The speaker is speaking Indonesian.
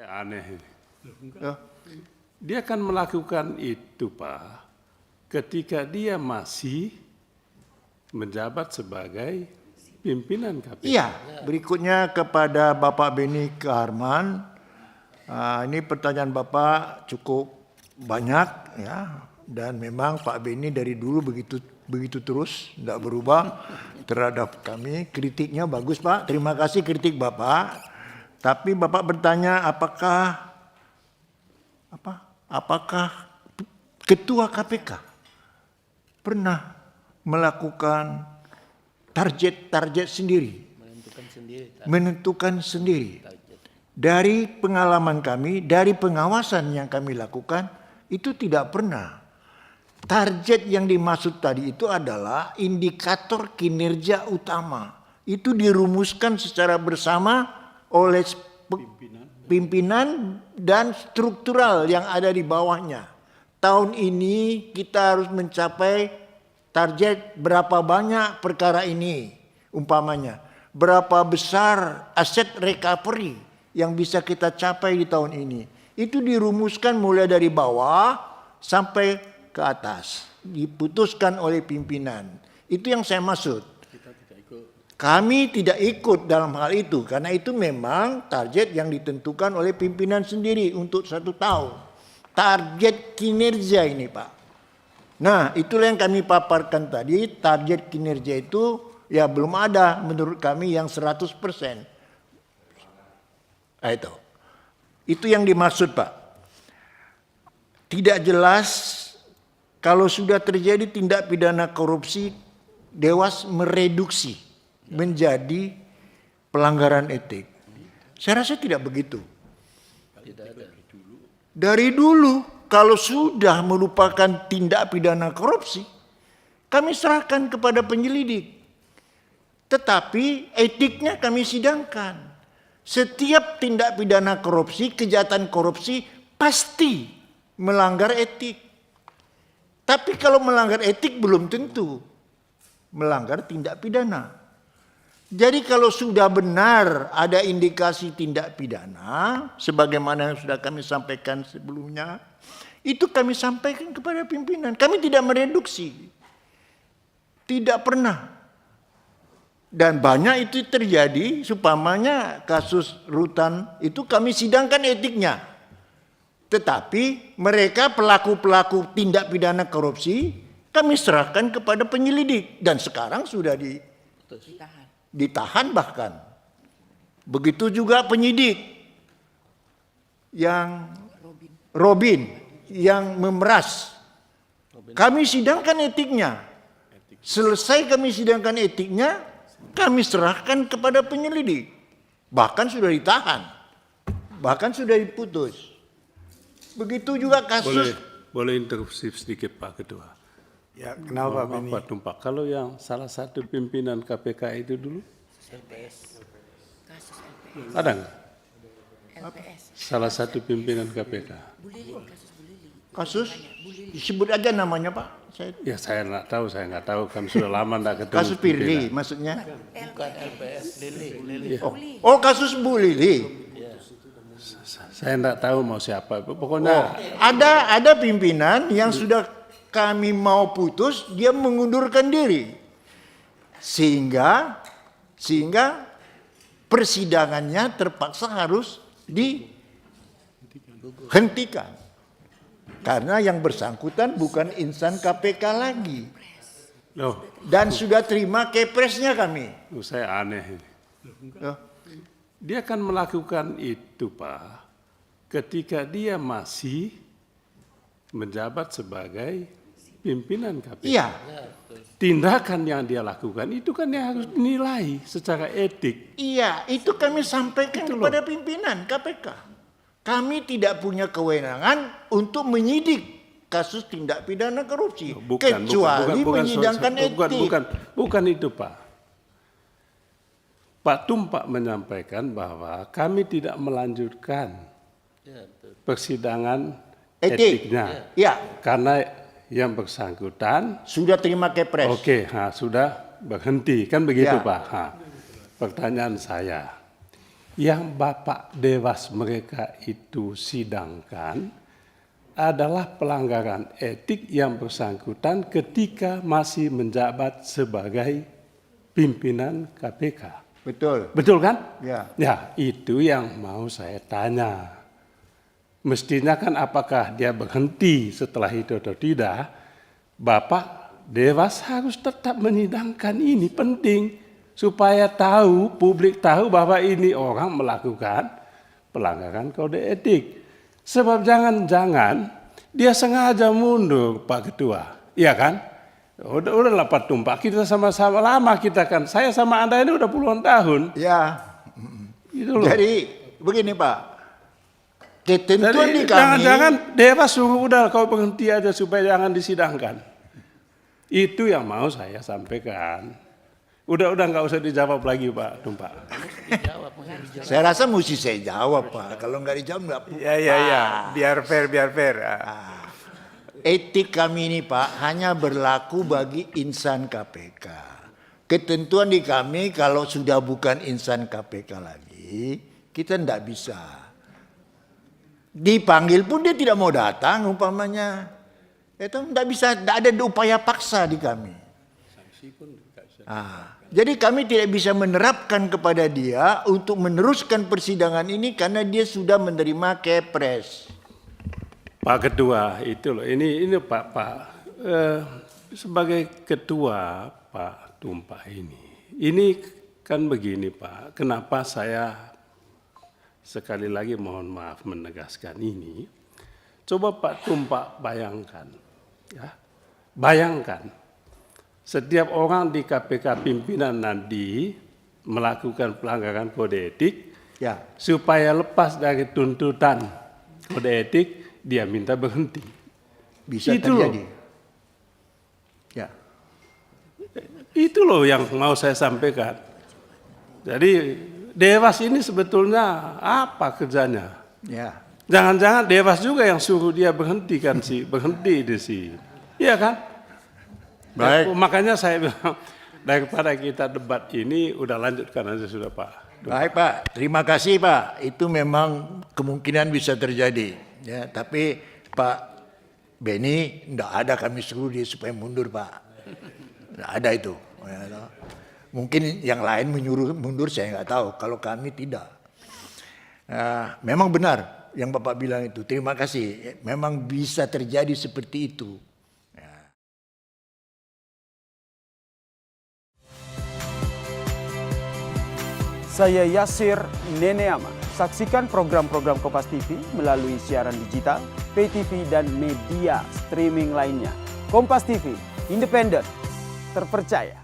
Aneh ini. Ya. Dia kan melakukan itu, Pak, ketika dia masih menjabat sebagai pimpinan KPK. Iya, berikutnya kepada Bapak Beni Keharman. Ini pertanyaan Bapak cukup banyak ya, dan memang Pak Beni dari dulu begitu terus, tidak berubah terhadap kami. Kritiknya bagus, Pak. Terima kasih kritik Bapak. Tapi Bapak bertanya apakah Ketua KPK pernah melakukan target sendiri, menentukan sendiri. Dari pengalaman kami, dari pengawasan yang kami lakukan, itu tidak pernah. Target yang dimaksud tadi itu adalah indikator kinerja utama. Itu dirumuskan secara bersama oleh pimpinan dan struktural yang ada di bawahnya. Tahun ini kita harus mencapai target berapa banyak perkara ini, umpamanya. Berapa besar aset recovery yang bisa kita capai di tahun ini. Itu dirumuskan mulai dari bawah sampai ke atas. Diputuskan oleh pimpinan. Itu yang saya maksud. Kami tidak ikut dalam hal itu. Karena itu memang target yang ditentukan oleh pimpinan sendiri untuk 1 tahun. Target kinerja ini, Pak. Nah, itulah yang kami paparkan tadi. Target kinerja itu ya belum ada menurut kami yang 100%. Itu yang dimaksud, Pak. Tidak jelas kalau sudah terjadi tindak pidana korupsi, Dewas mereduksi menjadi pelanggaran etik. Saya rasa tidak begitu. Dari dulu kalau sudah merupakan tindak pidana korupsi, kami serahkan kepada penyelidik. Tetapi etiknya kami sidangkan. Setiap tindak pidana korupsi, kejahatan korupsi pasti melanggar etik. Tapi kalau melanggar etik belum tentu melanggar tindak pidana. Jadi kalau sudah benar ada indikasi tindak pidana, sebagaimana yang sudah kami sampaikan sebelumnya, itu kami sampaikan kepada pimpinan. Kami tidak mereduksi. Tidak pernah. Dan banyak itu terjadi, supamanya kasus Rutan itu kami sidangkan etiknya. Tetapi mereka pelaku-pelaku tindak pidana korupsi kami serahkan kepada penyelidik. Dan sekarang sudah ditahan bahkan. Begitu juga penyidik yang Robin yang memeras. Kami sidangkan etiknya. Selesai kami sidangkan etiknya, kami serahkan kepada penyelidik. Bahkan sudah ditahan. Bahkan sudah diputus. Begitu juga kasus. Boleh interupsi sedikit, Pak Ketua. Ya, kenapa Pak Beni? Pak Tumpak, kalau yang salah satu pimpinan KPK itu dulu? LPS. Kasus LPS. Ada nggak? LPS. Salah satu pimpinan KPK. Bulili, kasus Bulili. Kasus? Disebut aja namanya, Pak. Saya nggak tahu, kan sudah lama nggak ketemu. Kasus Firly maksudnya? Bukan LPS, Lili. Oh, kasus Bu Lili. Saya nggak tahu mau siapa. Pokoknya Ada pimpinan yang sudah kami mau putus, dia mengundurkan diri. Sehingga persidangannya terpaksa harus dihentikan. Karena yang bersangkutan bukan insan KPK lagi. Dan sudah terima kepresnya kami. Saya aneh. Dia kan melakukan itu, Pak, ketika dia masih menjabat sebagai pimpinan KPK. Iya. Tindakan yang dia lakukan itu kan yang harus dinilai secara etik. Iya, itu kami sampaikan kepada pimpinan KPK. Kami tidak punya kewenangan untuk menyidik kasus tindak pidana korupsi. Kecuali menyidangkan etik. Bukan itu, Pak. Pak Tumpak menyampaikan bahwa kami tidak melanjutkan persidangan etiknya. Ya. Karena yang bersangkutan sudah terima kepres. Sudah berhenti, kan begitu, ya. Pak. Pertanyaan saya, yang Bapak Dewas mereka itu sidangkan adalah pelanggaran etik yang bersangkutan ketika masih menjabat sebagai pimpinan KPK. Betul. Betul kan? Ya. Ya, itu yang mau saya tanya. Mestinya kan apakah dia berhenti setelah itu atau tidak, Bapak Dewas harus tetap menyidangkan ini, penting. Supaya tahu, publik tahu bahwa ini orang melakukan pelanggaran kode etik. Sebab jangan-jangan dia sengaja mundur Pak Ketua, iya kan? Udahlah Pak Tumpak, kita sama-sama lama kita kan. Saya sama Anda ini udah puluhan tahun. Ya. Gitu loh. Jadi begini Pak, ketentuan Jadi di kami. jangan-jangan Dewas suruh udah kau berhenti aja supaya jangan disidangkan. Itu yang mau saya sampaikan. Udah nggak usah dijawab lagi Pak Tumpak. Saya rasa mesti saya jawab Pak. Kalau nggak dijawab nggak. Ya. Biar fair. Etik kami ini Pak hanya berlaku bagi insan KPK. Ketentuan di kami kalau sudah bukan insan KPK lagi, kita tidak bisa. Dipanggil pun dia tidak mau datang umpamanya. Itu tidak bisa, tidak ada upaya paksa di kami. Jadi kami tidak bisa menerapkan kepada dia untuk meneruskan persidangan ini karena dia sudah menerima kepres. Pak Ketua itu loh, ini Pak sebagai Ketua Pak Tumpak ini kan begini Pak, kenapa saya sekali lagi mohon maaf menegaskan ini. Coba Pak Tumpak bayangkan. Ya, bayangkan setiap orang di KPK pimpinan nanti melakukan pelanggaran kode etik, Ya, supaya lepas dari tuntutan kode etik dia minta berhenti. bisa Itu terjadi. loh. Ya, Itu loh yang mau saya sampaikan. Jadi Dewas ini sebetulnya apa kerjanya? ya. Jangan-jangan Dewas juga yang suruh dia berhenti kan sih, berhenti di sini. Iya kan? Baik. Ya, makanya saya bilang daripada kita debat ini udah lanjutkan aja sudah Pak. Baik Pak, terima kasih Pak. Itu memang kemungkinan bisa terjadi. Ya, tapi Pak Beni tidak ada kami suruh dia supaya mundur Pak. Tidak ada itu. Ya, mungkin yang lain menyuruh mundur saya nggak tahu. Kalau kami tidak. Memang benar yang Bapak bilang itu. Terima kasih. Memang bisa terjadi seperti itu. Saya Yasir Neneama. Saksikan program-program Kompas TV melalui siaran digital, pay TV, dan media streaming lainnya. Kompas TV, independen, terpercaya.